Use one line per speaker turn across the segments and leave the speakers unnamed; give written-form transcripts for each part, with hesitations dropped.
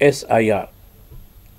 SIR,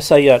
SIR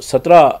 17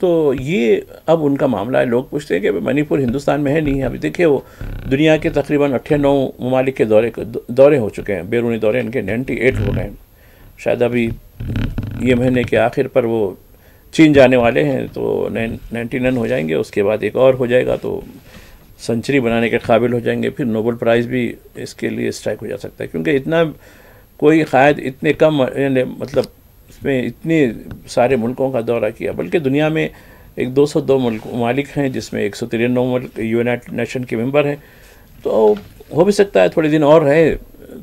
تو یہ اب ان کا معاملہ ہے. لوگ پوچھتے ہیں کہ منی پور ہندوستان میں ہے نہیں ہے. ابھی دیکھیے وہ دنیا کے تقریباً 98 ممالک کے دورے ہو چکے ہیں, بیرونی دورے ان کے 98 ہو گئے ہیں. شاید ابھی یہ مہینے کے آخر پر وہ چین جانے والے ہیں تو 99 ہو جائیں گے. اس کے بعد ایک اور ہو جائے گا تو سنچری بنانے کے قابل ہو جائیں گے. پھر نوبل پرائز بھی اس کے لیے اسٹرائک ہو جا سکتا ہے, کیونکہ اتنا کوئی قائد اتنے کم مطلب اس میں اتنے سارے ملکوں کا دورہ کیا. بلکہ دنیا میں ایک 202 ممالک ہیں جس میں 193 ملک یونائٹڈ نیشن کے ممبر ہیں. تو ہو بھی سکتا ہے تھوڑے دن اور رہے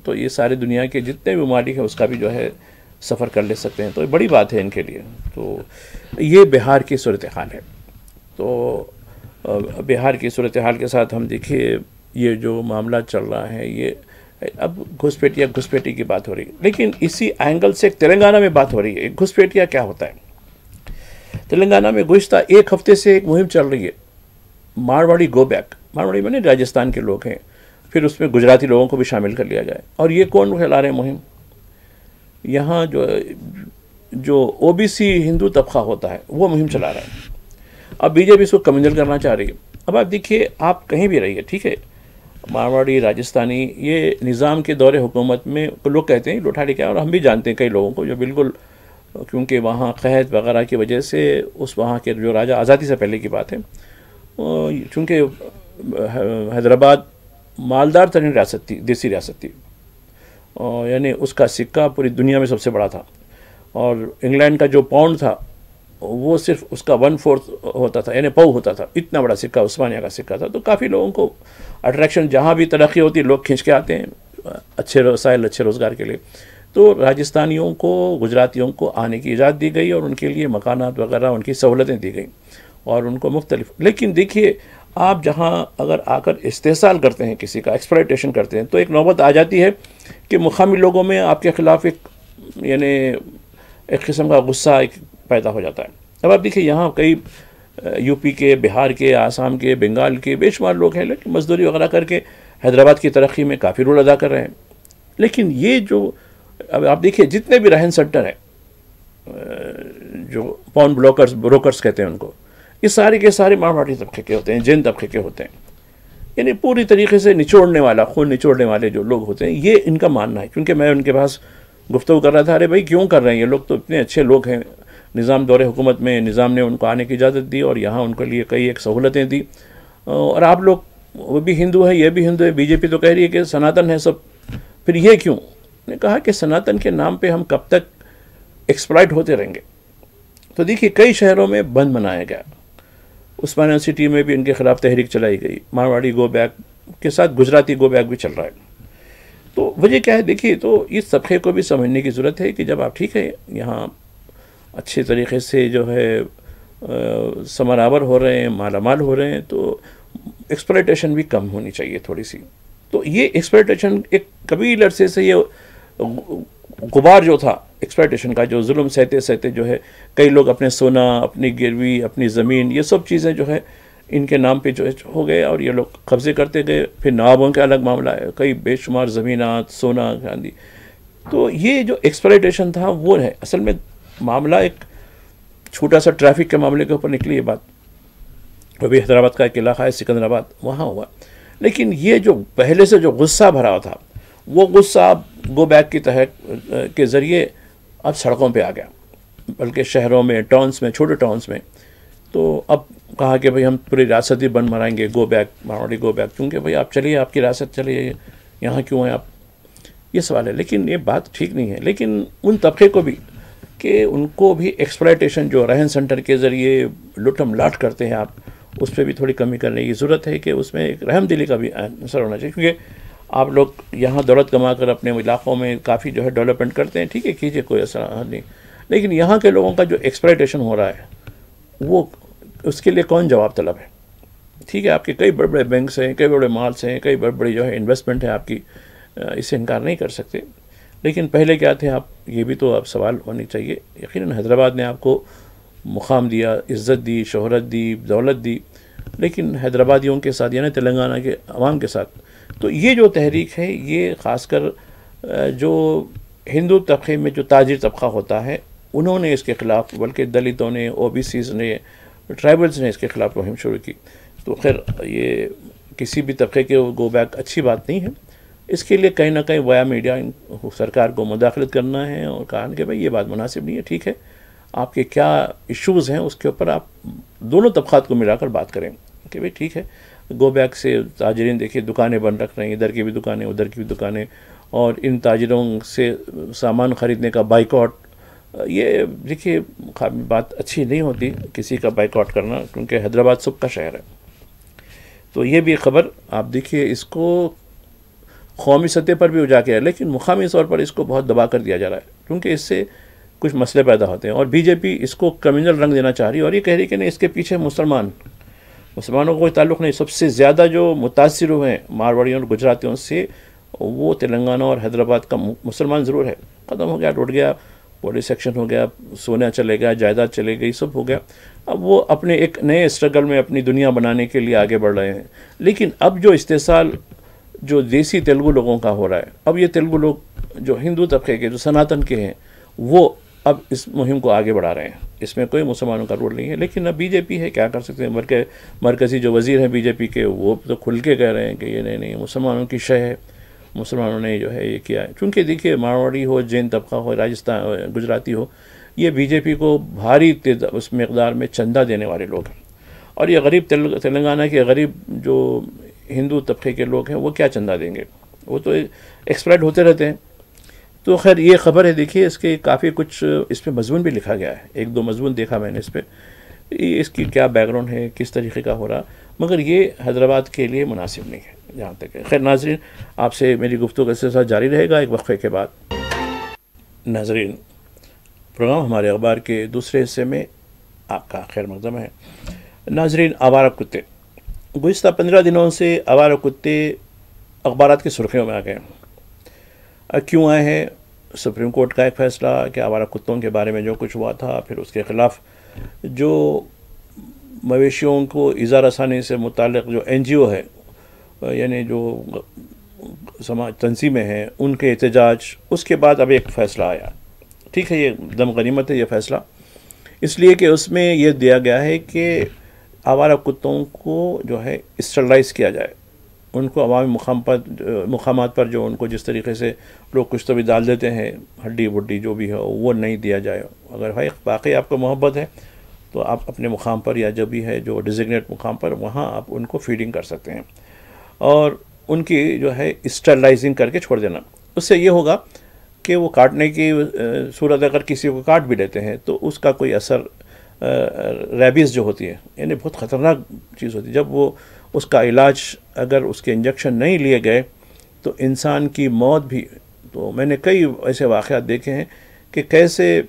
تو یہ سارے دنیا کے جتنے بھی ممالک ہیں اس کا بھی جو ہے سفر کر لے سکتے ہیں. تو یہ بڑی بات ہے ان کے لیے. تو یہ بہار کی صورتحال ہے. تو بہار کی صورتحال کے ساتھ ہم دیکھیے یہ جو معاملہ چل رہا ہے, یہ اب گھسپیٹی کی بات ہو رہی ہے, لیکن اسی اینگل سے تلنگانہ میں بات ہو رہی ہے. گھسپیٹیاں کیا ہوتا ہے؟ تلنگانہ میں گزشتہ ایک ہفتے سے ایک مہم چل رہی ہے, مارواڑی گو بیک. مارواڑی میں راجستھان کے لوگ ہیں, پھر اس میں گجراتی لوگوں کو بھی شامل کر لیا جائے. اور یہ کون پھیلا رہے ہیں مہم؟ یہاں جو او بی سی ہندو طبقہ ہوتا ہے وہ مہم چلا رہا ہے. اب بی جے پی اس کو کمزور کرنا چاہ رہی ہے. اب آپ دیکھیے, آپ کہیں بھی رہیے, ٹھیک ہے, مارواڑی, راجستھانی, یہ نظام کے دور حکومت میں لوگ کہتے ہیں لوٹھا لکھا ہے, اور ہم بھی جانتے ہیں کئی لوگوں کو جو بالکل, کیونکہ وہاں قحط وغیرہ کی وجہ سے اس وہاں کے جو راجہ, آزادی سے پہلے کی بات ہے, چونکہ حیدرآباد مالدار ترین ریاست تھی, دیسی ریاست تھی, یعنی اس کا سکہ پوری دنیا میں سب سے بڑا تھا. اور انگلینڈ کا جو پاؤنڈ تھا وہ صرف اس کا 1/4 ہوتا تھا, یعنی پاؤ ہوتا تھا. اتنا بڑا سکہ عثمانیہ کا سکہ تھا. تو کافی لوگوں کو اٹریکشن, جہاں بھی ترقی ہوتی ہے لوگ کھینچ کے آتے ہیں اچھے وسائل, اچھے روزگار کے لیے. تو راجستھانیوں کو, گجراتیوں کو آنے کی اجازت دی گئی اور ان کے لیے مکانات وغیرہ, ان کی سہولتیں دی گئیں اور ان کو مختلف. لیکن دیکھیے آپ جہاں اگر آ کر استحصال کرتے ہیں کسی کا, ایکسپلائٹیشن کرتے ہیں, تو ایک نوبت آ جاتی ہے کہ مقامی لوگوں میں آپ کے خلاف یعنی ایک قسم کا غصہ پیدا ہو جاتا ہے. اب آپ دیکھیے یہاں کئی یو پی کے, بہار کے, آسام کے, بنگال کے بے شمار لوگ ہیں, لیکن مزدوری وغیرہ کر کے حیدرآباد کی ترقی میں کافی رول ادا کر رہے ہیں. لیکن یہ جو اب آپ دیکھیے جتنے بھی رہن سینٹر ہیں جو پاؤن بروکرز کہتے ہیں ان کو, یہ سارے کے سارے مارواڑی طبقے کے ہوتے ہیں, جین طبقے کے ہوتے ہیں. یعنی پوری طریقے سے نچوڑنے والا, خون نچوڑنے والے جو لوگ ہوتے ہیں, یہ ان کا ماننا ہے. کیونکہ میں ان کے پاس گفتگو کر رہا تھا, ارے بھائی کیوں کر رہے ہیں یہ لوگ, تو اتنے اچھے لوگ ہیں, نظام دور حکومت میں نظام نے ان کو آنے کی اجازت دی اور یہاں ان کے لیے کئی ایک سہولتیں دی, اور آپ لوگ, وہ بھی ہندو ہے, یہ بھی ہندو ہے, بی جے پی تو کہہ رہی ہے کہ سناتن ہے سب, پھر یہ کیوں؟ نے کہا کہ سناتن کے نام پہ ہم کب تک ایکسپلائٹ ہوتے رہیں گے. تو دیکھیے کئی شہروں میں بند منایا گیا, عثمانیہ سٹی میں بھی ان کے خلاف تحریک چلائی گئی, مارواڑی گو بیک کے ساتھ گجراتی گو بیک بھی چل رہا ہے. تو وجہ کیا ہے دیکھیے, تو اس طبقے کو بھی سمجھنے کی ضرورت ہے کہ جب آپ ٹھیک ہے یہاں اچھے طریقے سے جو ہے ثمرآور ہو رہے ہیں, مالا مال ہو رہے ہیں, تو ایکسپلائٹیشن بھی کم ہونی چاہیے تھوڑی سی. تو یہ ایکسپلائٹیشن ایک کبھی عرصے سے یہ غبار جو تھا ایکسپلائٹیشن کا, جو ظلم سہتے سہتے جو ہے کئی لوگ اپنے سونا, اپنی گروی, اپنی زمین, یہ سب چیزیں جو ہے ان کے نام پہ جو ہو گئے اور یہ لوگ قبضے کرتے گئے. پھر نوابوں کا الگ معاملہ ہے, کئی بے شمار زمینات, سونا, چاندی. تو یہ جو ایکسپلائٹیشن تھا وہ ہے. اصل میں معاملہ ایک چھوٹا سا ٹریفک کے معاملے کے اوپر نکلی یہ بات. ابھی حیدرآباد کا ایک علاقہ ہے سکندرآباد, وہاں ہوا. لیکن یہ جو پہلے سے جو غصہ بھرا تھا وہ غصہ اب گو بیک کی تحت کے ذریعے اب سڑکوں پہ آ گیا, بلکہ شہروں میں, ٹاؤنس میں, چھوٹے ٹاؤنس میں. تو اب کہا کہ بھئی ہم پوری ریاست ہی بند مرائیں گے, go back, Marwari go back, کیونکہ بھئی آپ چلیے, آپ کی ریاست چلیے, یہاں کیوں ہیں آپ, یہ سوال ہے. لیکن یہ بات ٹھیک نہیں ہے. لیکن ان طبقے کو بھی کہ ان کو بھی ایکسپلائٹیشن جو رہن سینٹر کے ذریعے لٹم لاٹ کرتے ہیں آپ, اس پہ بھی تھوڑی کمی کرنے کی ضرورت ہے کہ اس میں ایک رحم دلی کا بھی اثر ہونا چاہیے. کیونکہ آپ لوگ یہاں دولت کما کر اپنے علاقوں میں کافی جو ہے ڈیولپمنٹ کرتے ہیں, ٹھیک ہے, کیجیے, کوئی اثر نہیں. لیکن یہاں کے لوگوں کا جو ایکسپلائٹیشن ہو رہا ہے وہ, اس کے لیے کون جواب طلب ہے؟ ٹھیک ہے, آپ کے کئی بڑے بڑے بینکس ہیں, کئی بڑے مالس ہیں, کئی بڑے بڑی جو ہے انویسٹمنٹ ہے آپ کی, اس سے انکار نہیں کر سکتے. لیکن پہلے کیا تھے آپ, یہ بھی تو اب سوال ہونی چاہیے. یقیناً حیدرآباد نے آپ کو مقام دیا, عزت دی, شہرت دی, دولت دی, لیکن حیدرآبادیوں کے ساتھ یعنی تلنگانہ کے عوام کے ساتھ تو یہ جو تحریک ہے یہ خاص کر جو ہندو طبقے میں جو تاجر طبقہ ہوتا ہے انہوں نے اس کے خلاف, بلکہ دلتوں نے, او بی سیز نے, ٹرائبلز نے اس کے خلاف مہم شروع کی. تو خیر یہ کسی بھی طبقے کے گو بیک اچھی بات نہیں ہے. اس کے لیے کہیں نہ کہیں ویا میڈیا سرکار کو مداخلت کرنا ہے اور کہا کہ بھائی یہ بات مناسب نہیں ہے. ٹھیک ہے, آپ کے کیا ایشوز ہیں اس کے اوپر آپ دونوں طبقات کو ملا کر بات کریں کہ بھائی ٹھیک ہے, گو بیک سے تاجرین دیکھیے دکانیں بند رکھ رہے ہیں, ادھر کی بھی دکانیں ادھر کی بھی دکانیں, اور ان تاجروں سے سامان خریدنے کا بائیکاٹ, یہ دیکھیے بات اچھی نہیں ہوتی کسی کا بائیکاٹ کرنا, کیونکہ حیدرآباد سب کا شہر ہے. تو یہ بھی خبر آپ دیکھیے, اس کو قومی سطح پر بھی اجاگر ہے, لیکن مقامی طور پر اس کو بہت دبا کر دیا جا رہا ہے, کیونکہ اس سے کچھ مسئلے پیدا ہوتے ہیں. اور بی جے پی اس کو کمیونل رنگ دینا چاہ رہی ہے, اور یہ کہہ رہی کہ نہیں اس کے پیچھے مسلمانوں کو کوئی تعلق نہیں. سب سے زیادہ جو متاثر ہوئے ہیں مارواڑیوں اور گجراتیوں سے وہ تلنگانہ اور حیدرآباد کا مسلمان ضرور ہے. ختم ہو گیا, ٹوٹ گیا, پولیس ایکشن ہو گیا, سونا چلے گیا, جائیداد چلے گئی, سب ہو گیا. اب وہ اپنے ایک نئے اسٹرگل میں اپنی دنیا بنانے کے لیے آگے بڑھ رہے ہیں. لیکن اب جو استحصال جو دیسی تیلگو لوگوں کا ہو رہا ہے, اب یہ تیلگو لوگ جو ہندو طبقے کے جو سناتن کے ہیں وہ اب اس مہم کو آگے بڑھا رہے ہیں. اس میں کوئی مسلمانوں کا رول نہیں ہے. لیکن اب بی جے پی ہے, کیا کر سکتے ہیں. مرکزی جو وزیر ہیں بی جے پی کے وہ تو کھل کے کہہ رہے ہیں کہ یہ نہیں مسلمانوں کی شے ہے, مسلمانوں نے جو ہے یہ کیا ہے. چونکہ دیکھیے مارواڑی ہو, جین طبقہ ہو, راجستھان گجراتی ہو, یہ بی جے پی کو بھاری اس مقدار میں چندہ دینے والے لوگ ہیں. اور یہ غریب تلنگانہ کے غریب جو ہندو طبقے کے لوگ ہیں وہ کیا چندہ دیں گے, وہ تو ایکسپلائٹ ہوتے رہتے ہیں. تو خیر یہ خبر ہے, دیکھیے اس کے کافی کچھ اس پہ مضمون بھی لکھا گیا ہے, ایک دو مضمون دیکھا میں نے اس پہ, اس کی کیا بیک گراؤنڈ ہے, کس طریقے کا ہو رہا, مگر یہ حیدرآباد کے لیے مناسب نہیں ہے جہاں تک ہے. خیر ناظرین, آپ سے میری گفتگو کے ساتھ جاری رہے گا ایک وقفے کے بعد. ناظرین, پروگرام ہمارے اخبار کے دوسرے حصے میں آپ کا خیر مقدم ہے. ناظرین, آوارہ کتے, گزشتہ 15 دنوں سے آوارہ کتے اخبارات کی سرخیوں میں آ گئے. کیوں آئے ہیں؟ سپریم کورٹ کا ایک فیصلہ کہ آوارہ کتوں کے بارے میں جو کچھ ہوا تھا, پھر اس کے خلاف جو مویشیوں کو ایذا رسانی سے متعلق جو این جی او ہے, یعنی جو سماج تنظیمیں ہیں, ان کے احتجاج, اس کے بعد اب ایک فیصلہ آیا. ٹھیک ہے, یہ دم غنیمت ہے یہ فیصلہ, اس لیے کہ اس میں یہ دیا گیا ہے کہ آوارہ کتوں کو جو ہے اسٹرلائز کیا جائے. ان کو عوامی مقامات پر جو ان کو جس طریقے سے لوگ کچھ تو بھی ڈال دیتے ہیں, ہڈی بڈی جو بھی ہو, وہ نہیں دیا جائے. اگر بھائی واقعی آپ کو محبت ہے تو آپ اپنے مقام پر یا جو بھی ہے جو ڈیزگنیٹ مقام پر, وہاں آپ ان کو فیڈنگ کر سکتے ہیں, اور ان کی جو ہے اسٹرلائزنگ کر کے چھوڑ دینا. اس سے یہ ہوگا کہ وہ کاٹنے کی صورت اگر کسی کو کاٹ بھی لیتے ہیں تو اس کا کوئی اثر, ریبیز جو ہوتی ہے یعنی بہت خطرناک چیز ہوتی ہے, جب وہ اس کا علاج اگر اس کے انجیکشن نہیں لیے گئے تو انسان کی موت بھی. تو میں نے کئی ایسے واقعات دیکھے ہیں کہ کیسے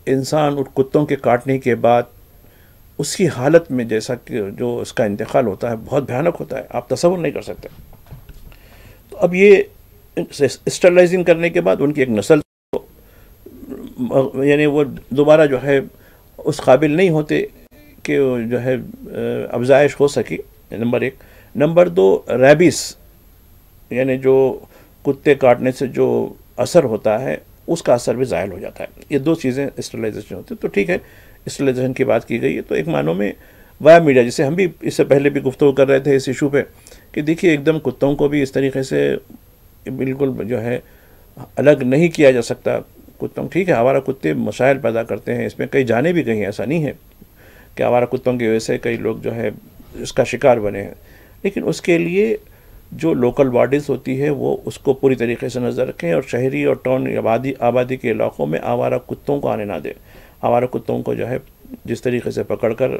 انسان ان کتوں کے کاٹنے کے بعد اس کی حالت میں جیسا کہ جو اس کا انتقال ہوتا ہے بہت بھیانک ہوتا ہے, آپ تصور نہیں کر سکتے. تو اب یہ اسٹرلائزنگ کرنے کے بعد ان کی ایک نسل یعنی وہ دوبارہ جو ہے اس قابل نہیں ہوتے کہ جو ہے افزائش ہو سکی, نمبر 1. نمبر 2, ریبیز یعنی جو کتے کاٹنے سے جو اثر ہوتا ہے اس کا اثر بھی زائل ہو جاتا ہے. یہ دو چیزیں اسٹرلائزیشن ہوتی ہیں. تو ٹھیک ہے, اسٹرلائزیشن کی بات کی گئی ہے, تو ایک معنوں میں ویا میڈیا, جسے ہم بھی اس سے پہلے بھی گفتگو کر رہے تھے اس ایشو پہ, کہ دیکھیے ایک دم کتوں کو بھی اس طریقے سے بالکل جو ہے الگ نہیں کیا جا سکتا. کتوں ٹھیک ہے, آوارہ کتے مسائل پیدا کرتے ہیں, اس میں کئی جانے بھی گئی ہیں, ایسا نہیں ہے کہ آوارہ کتوں کی وجہ سے کئی لوگ جو ہے اس کا شکار بنے ہیں, لیکن اس کے لیے جو لوکل باڈیز ہوتی ہے وہ اس کو پوری طریقے سے نظر رکھیں, اور شہری اور ٹاؤن آبادی کے علاقوں میں آوارہ کتوں کو آنے نہ دیں. آوارہ کتوں کو جو ہے جس طریقے سے پکڑ کر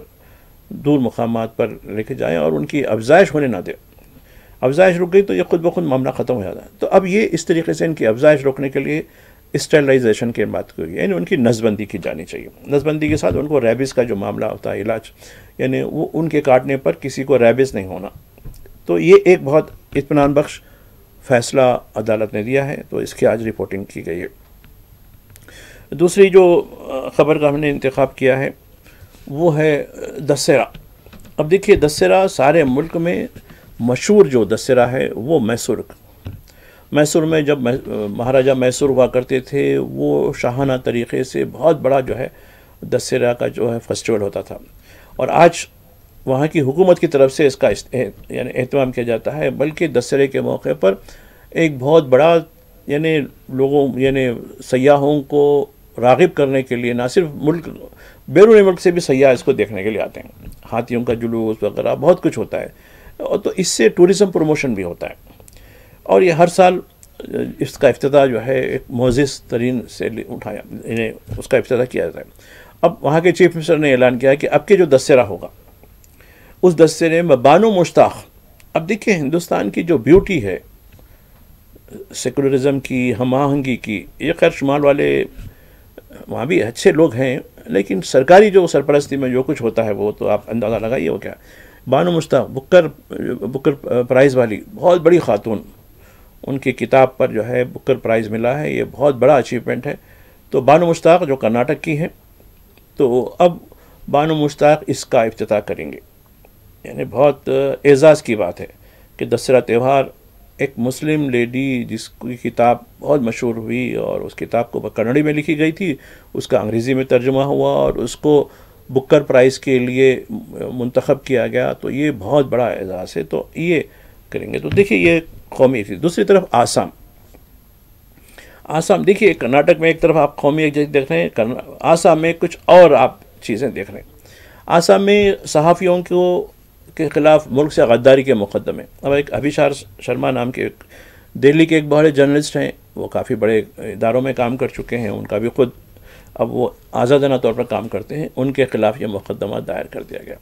دور مقامات پر لے کے جائیں اور ان کی افزائش ہونے نہ دیں. افزائش رک گئی تو یہ خود بخود معاملہ ختم ہو جاتا ہے. تو اب یہ اس طریقے سے ان کی افزائش روکنے کے لیے اسٹرلائزیشن کی بات کی, یعنی ان کی نسبندی کی جانی چاہیے. نسبندی کے ساتھ ان کو ریبیز کا جو معاملہ ہوتا ہے علاج, یعنی وہ ان کے کاٹنے پر کسی کو ریبیز نہیں ہونا. تو یہ ایک بہت اطمینان بخش فیصلہ عدالت نے دیا ہے, تو اس کی آج رپورٹنگ کی گئی ہے. دوسری جو خبر کا ہم نے انتخاب کیا ہے وہ ہے دسہرہ. اب دیکھیے دسہرہ سارے ملک میں مشہور جو دسہرہ ہے وہ میسور میں جب مہاراجہ میسور ہوا کرتے تھے وہ شاہانہ طریقے سے بہت بڑا جو ہے دسہرہ کا جو ہے فیسٹیول ہوتا تھا, اور آج وہاں کی حکومت کی طرف سے اس کا یعنی اہتمام کیا جاتا ہے، بلکہ دسہرے کے موقع پر ایک بہت بڑا یعنی لوگوں یعنی سیاحوں کو راغب کرنے کے لیے نہ صرف ملک بیرون ملک سے بھی سیاح اس کو دیکھنے کے لیے آتے ہیں، ہاتھیوں کا جلوس وغیرہ بہت کچھ ہوتا ہے، اور تو اس سے ٹورزم پروموشن بھی ہوتا ہے، اور یہ ہر سال اس کا افتتاح جو ہے ایک معزز ترین سے اٹھایا انہیں اس کا افتتاح کیا جاتا ہے۔ اب وہاں کے چیف منسٹر نے اعلان کیا کہ اب کے جو دسہرہ ہوگا اس دسہرے میں بانو مشتاق، اب دیکھیں ہندوستان کی جو بیوٹی ہے سیکولرزم کی، ہم آہنگی کی، یہ خیر شمال والے وہاں بھی اچھے لوگ ہیں، لیکن سرکاری جو سرپرستی میں جو کچھ ہوتا ہے وہ تو آپ اندازہ لگائیے وہ کیا۔ بانو مشتاق بکر پرائز والی بہت بڑی خاتون، ان کی کتاب پر جو ہے بکر پرائز ملا ہے، یہ بہت بڑا اچیومنٹ ہے۔ تو بانو مشتاق جو کرناٹک کی ہیں، تو اب بانو مشتاق اس کا افتتاح کریں گے، یعنی بہت اعزاز کی بات ہے کہ دسہرہ تہوار ایک مسلم لیڈی جس کی کتاب بہت مشہور ہوئی، اور اس کتاب کو کنڑی میں لکھی گئی تھی، اس کا انگریزی میں ترجمہ ہوا اور اس کو بکر پرائز کے لیے منتخب کیا گیا، تو یہ بہت بڑا اعزاز ہے، تو یہ کریں گے۔ تو دیکھیے یہ قومی ایک چیز، دوسری طرف آسام دیکھیے، کرناٹک میں ایک طرف آپ قومی ایک چیز دیکھ رہے ہیں، آسام میں کچھ اور آپ چیزیں دیکھ رہے ہیں۔ آسام میں صحافیوں کے خلاف ملک سے غداری کے مقدمے، اب ایک ابھیشار شرما نام کے دہلی کے ایک بڑے جرنلسٹ ہیں، وہ کافی بڑے اداروں میں کام کر چکے ہیں، ان کا بھی خود اب وہ آزادانہ طور پر کام کرتے ہیں، ان کے خلاف یہ مقدمہ دائر کر دیا گیا،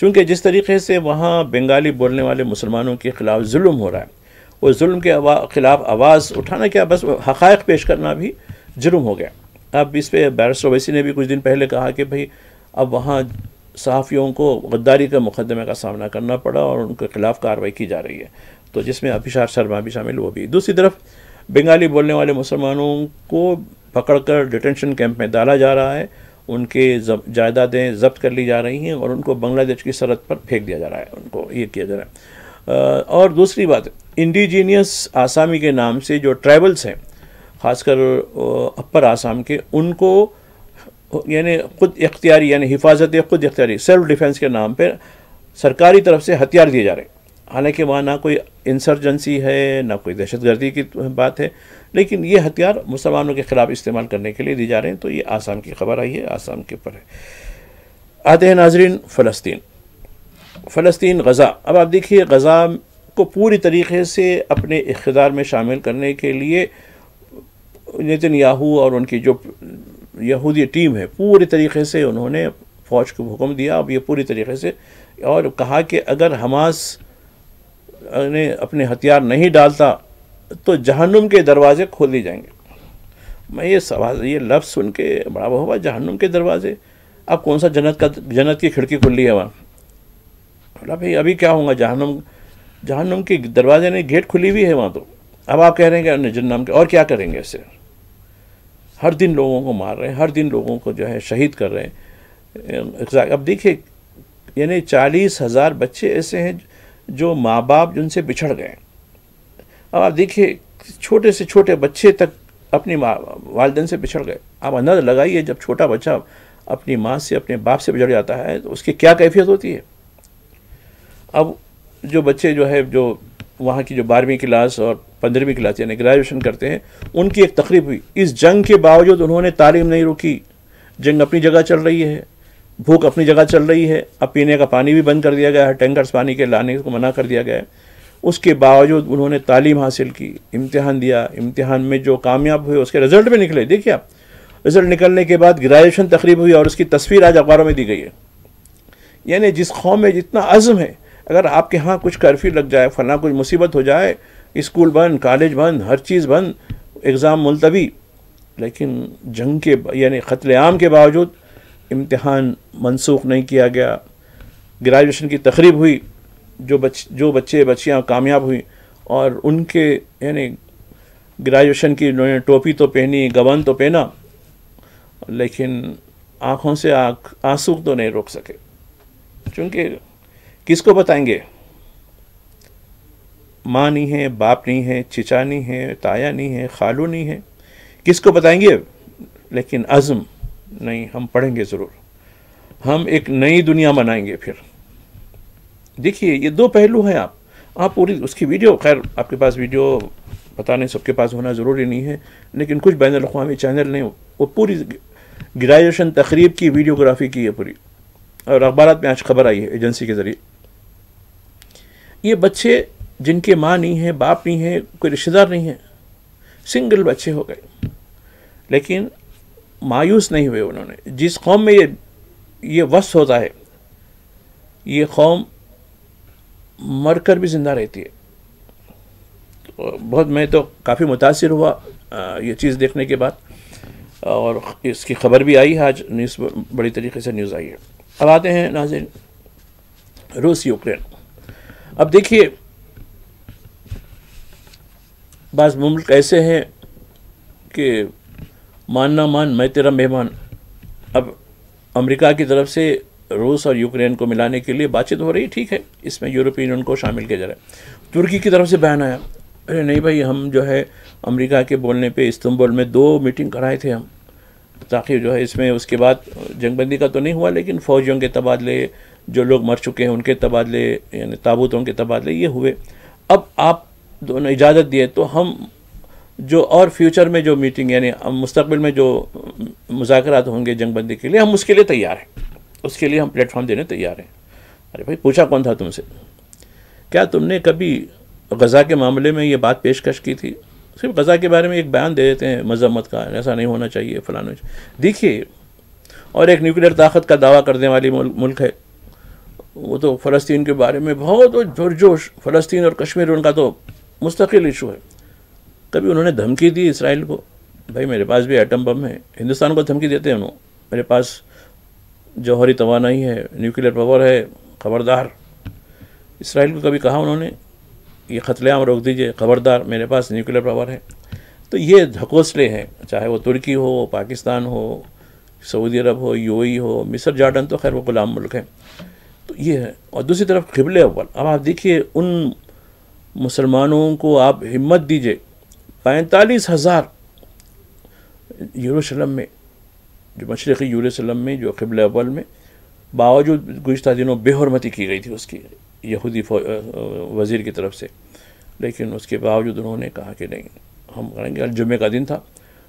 چونکہ جس طریقے سے وہاں بنگالی بولنے والے مسلمانوں کے خلاف ظلم ہو رہا ہے، وہ ظلم کے خلاف آواز اٹھانا کیا بس حقائق پیش کرنا بھی جرم ہو گیا۔ اب اس پہ بیرسٹر اویسی نے بھی کچھ دن پہلے کہا کہ بھئی اب وہاں صحافیوں کو غداری کے مقدمے کا سامنا کرنا پڑا اور ان کے خلاف کارروائی کی جا رہی ہے، تو جس میں ابھیشار شرما بھی شامل، وہ بھی۔ دوسری طرف بنگالی بولنے والے مسلمانوں کو پکڑ کر ڈیٹینشن کیمپ میں ڈالا جا رہا ہے، ان کے جائیدادیں ضبط کر لی جا رہی ہیں اور ان کو بنگلہ دیش کی سرحد پر پھینک دیا جا رہا ہے، ان کو یہ کیا جا رہا ہے۔ اور دوسری بات، انڈیجینئس آسامی کے نام سے جو ٹرائبلز ہیں، خاص کر اپر آسام کے، ان کو یعنی خود اختیاری یعنی حفاظت خود اختیاری سیلف ڈیفنس کے نام پہ سرکاری طرف سے ہتھیار دیے جا رہے ہیں، حالانکہ وہاں نہ کوئی انسرجنسی ہے نہ کوئی دہشت گردی کی بات ہے، لیکن یہ ہتھیار مسلمانوں کے خلاف استعمال کرنے کے لیے دی جا رہے ہیں۔ تو یہ آسام کی خبر آئی ہے، آسام کے اوپر ہے۔ آتے ہیں ناظرین فلسطین غزہ۔ اب آپ دیکھیے غزہ کو پوری طریقے سے اپنے اقتدار میں شامل کرنے کے لیے نیتن یاہو اور ان کی جو یہودی ٹیم ہے، پوری طریقے سے انہوں نے فوج کو حکم دیا، اب یہ پوری طریقے سے، اور کہا کہ اگر حماس نے اپنے ہتھیار نہیں ڈالتا تو جہنم کے دروازے کھول دی جائیں گے۔ میں یہ لفظ سن کے بڑا وہ ہوا، جہنم کے دروازے، اب کون سا جنت کی کھڑکی کھلی ہے وہاں؟ بولا بھائی ابھی کیا ہوگا، جہنم کے دروازے نے گیٹ کھلی ہوئی ہے وہاں، تو اب آپ کہہ رہے ہیں کہ جہنم کے، اور کیا کریں گے اس سے؟ ہر دن لوگوں کو مار رہے ہیں، ہر دن لوگوں کو جو ہے شہید کر رہے ہیں۔ اب دیکھیے یعنی 40,000 بچے ایسے ہیں جو ماں باپ جن سے بچھڑ گئے۔ اب آپ دیکھیے چھوٹے سے چھوٹے بچے تک اپنی والدین سے بچھڑ گئے۔ آپ اندازہ لگائیے جب چھوٹا بچہ اپنی ماں سے اپنے باپ سے بچھڑ جاتا ہے تو اس کی کیا کیفیت ہوتی ہے۔ اب جو بچے جو ہے جو وہاں کی جو 12ویں کلاس اور 15ویں کلاس یعنی گریجویشن کرتے ہیں، ان کی ایک تقریب ہوئی، اس جنگ کے باوجود انہوں نے تعلیم نہیں روکی، جنگ اپنی جگہ چل رہی ہے، بھوک اپنی جگہ چل رہی ہے، اب پینے کا پانی بھی بند کر دیا گیا ہے، ٹینکرز پانی کے لانے کو منع کر دیا گیا ہے، اس کے باوجود انہوں نے تعلیم حاصل کی، امتحان دیا، امتحان میں جو کامیاب ہوئے اس کے رزلٹ بھی نکلے۔ دیکھیے آپ رزلٹ نکلنے کے بعد گریجویشن تقریب ہوئی اور اس کی تصویر آج اخباروں میں دی گئی ہے۔ یعنی جس قوم میں جتنا عزم ہے، اگر آپ کے ہاں کچھ کرفیو لگ جائے، فلاں کچھ مصیبت ہو جائے، اسکول بند، کالج بند، ہر چیز بند، ایگزام ملتوی، لیکن جنگ کے یعنی قتل عام کے باوجود امتحان منسوخ نہیں کیا گیا، گریجویشن کی تقریب ہوئی، جو بچے بچیاں کامیاب ہوئی، اور ان کے یعنی گریجویشن کی انہوں نے ٹوپی تو پہنی، گون تو پہنا، لیکن آنکھوں سے آنسو تو نہیں روک سکے، چونکہ کس کو بتائیں گے؟ ماں نہیں ہے، باپ نہیں ہے، چچا نہیں ہے، تایا نہیں ہے، خالو نہیں ہے، کس کو بتائیں گے؟ لیکن عزم نہیں، ہم پڑھیں گے ضرور۔ ہم ایک نئی دنیا بنائیں گے پھر. دیکھیے یہ دو پہلو ہیں. آپ پوری اس کی ویڈیو، خیر آپ کے پاس ویڈیو پتہ نہیں سب کے پاس ہونا ضروری نہیں ہے، لیکن کچھ بین الاقوامی چینل نے وہ پوری گریجویشن تقریب کی ویڈیوگرافی کی ہے پوری، اور اخبارات میں آج خبر آئی ہے ایجنسی کے ذریعے. یہ بچے جن کے ماں نہیں ہے، باپ نہیں ہے، کوئی رشتہ دار نہیں ہے، سنگل بچے ہو گئے، لیکن مایوس نہیں ہوئے انہوں نے. جس قوم میں یہ وصف ہوتا ہے، یہ قوم مر کر بھی زندہ رہتی ہے. بہت میں تو کافی متاثر ہوا یہ چیز دیکھنے کے بعد، اور اس کی خبر بھی آئی ہے آج، نیوز بڑی طریقے سے نیوز آئی ہے. اب آتے ہیں ناظرین روس یوکرین. اب دیکھیے بعض ملک ایسے ہیں کہ مان نہ مان میں تیرا مہمان. اب امریکہ کی طرف سے روس اور یوکرین کو ملانے کے لیے بات چیت ہو رہی، ٹھیک ہے، اس میں یورپی یونین کو شامل کیا جا رہا ہے. ترکی کی طرف سے بیان آیا، ارے نہیں بھائی، ہم جو ہے امریکہ کے بولنے پہ استنبول میں 2 میٹنگ کرائے تھے ہم، تاکہ جو ہے اس میں اس کے بعد جنگ بندی کا تو نہیں ہوا، لیکن فوجیوں کے تبادلے، جو لوگ مر چکے ہیں ان کے تبادلے، یعنی تابوتوں کے تبادلے یہ ہوئے. اب آپ دونوں اجازت دیے تو ہم جو اور فیوچر میں جو میٹنگ، یعنی مستقبل میں جو مذاکرات ہوں گے جنگ بندی کے لیے، ہم اس کے لیے تیار ہیں، اس کے لیے ہم پلیٹ فارم دینے تیار ہیں. ارے بھائی پوچھا کون تھا تم سے؟ کیا تم نے کبھی غزہ کے معاملے میں یہ بات پیشکش کی تھی؟ صرف غزہ کے بارے میں ایک بیان دے دیتے ہیں مذمت کا، ایسا نہیں ہونا چاہیے فلاں. دیکھیے، اور ایک نیوکلیر طاقت کا دعویٰ کرنے والی ملک ہے، وہ تو فلسطین کے بارے میں بہت پرجوش، فلسطین اور کشمیر ان کا تو مستقل ایشو ہے. کبھی انہوں نے دھمکی دی اسرائیل کو، بھائی میرے پاس بھی ایٹم بم ہے. ہندوستان کو دھمکی دیتے ہیں انہوں، میرے پاس جوہری توانائی ہے، نیوکلیر پاور ہے، خبردار. اسرائیل کو کبھی کہا انہوں نے یہ قتل عام روک دیجئے، خبردار میرے پاس نیوکلیر پاور ہے. تو یہ ڈھکوسلے ہیں، چاہے وہ ترکی ہو، پاکستان ہو، سعودی عرب ہو، یو اے ای ہو، مصر، جارڈن تو خیر وہ غلام ملک ہیں. تو یہ ہے. اور دوسری طرف قبلہ اول. اب آپ دیکھیے ان مسلمانوں کو آپ ہمت دیجئے، 45,000 یروشلم میں، جو مشرقی یروشلم میں جو قبلہ اول میں، باوجود گزشتہ دنوں بے حرمتی کی گئی تھی اس کی یہودی وزیر کی طرف سے، لیکن اس کے باوجود انہوں نے کہا کہ نہیں ہم کریں گے. جمعے کا دن تھا،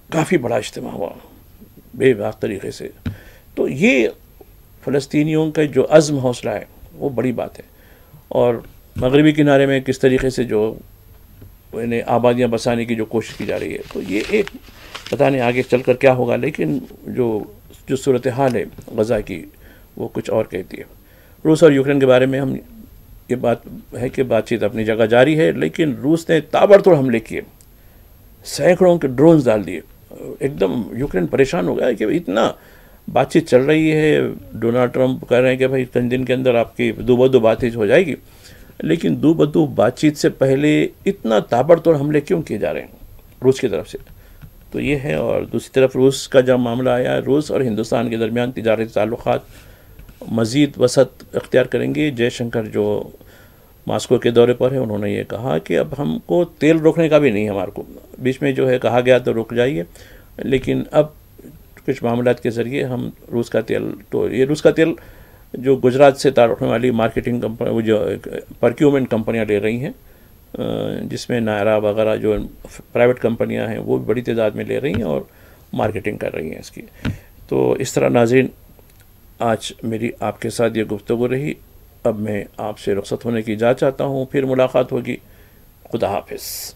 کافی بڑا اجتماع ہوا بے باک طریقے سے. تو یہ فلسطینیوں کا جو عزم حوصلہ ہے وہ بڑی بات ہے. اور مغربی کنارے میں کس طریقے سے جو انہیں آبادیاں بسانے کی جو کوشش کی جا رہی ہے، تو یہ ایک پتہ نہیں آگے چل کر کیا ہوگا، لیکن جو صورتحال ہے غزہ کی وہ کچھ اور کہتی ہے. روس اور یوکرین کے بارے میں ہم یہ بات ہے کہ بات چیت اپنی جگہ جاری ہے، لیکن روس نے تابڑتوڑ حملے کیے، سینکڑوں کے ڈرونز ڈال دیے. ایک دم یوکرین پریشان ہو گیا کہ اتنا بات چیت چل رہی ہے، ڈونلڈ ٹرمپ کہہ رہے ہیں کہ بھائی چند دن کے اندر آپ کی دو بدو بات چیت ہو جائے گی، لیکن دو بدو بات چیت سے پہلے اتنا تابڑتوڑ حملے کیوں کیے جا رہے ہیں روس کی طرف سے؟ تو یہ ہے. اور دوسری طرف روس کا جب معاملہ آیا، روس اور ہندوستان کے درمیان تجارتی تعلقات مزید وسعت اختیار کریں گے. جے شنکر جو ماسکو کے دورے پر ہے، انہوں نے یہ کہا کہ اب ہم کو تیل روکنے کا بھی نہیں ہے، ہمارے کو بیچ میں جو ہے کہا گیا تو رک جائیے، لیکن اب کچھ معاملات کے ذریعے ہم روس کا تیل، تو یہ روس کا تیل جو گجرات سے تعلق رکھنے والی مارکیٹنگ کمپنی، وہ جو پرکیومنٹ کمپنیاں لے رہی ہیں، جس میں نائرا وغیرہ جو پرائیویٹ کمپنیاں ہیں وہ بڑی تعداد میں لے رہی ہیں اور مارکیٹنگ کر رہی ہیں اس کی. تو اس طرح ناظرین آج میری آپ کے ساتھ یہ گفتگو رہی. اب میں آپ سے رخصت ہونے کی اجازت چاہتا ہوں، پھر ملاقات ہوگی. خدا حافظ.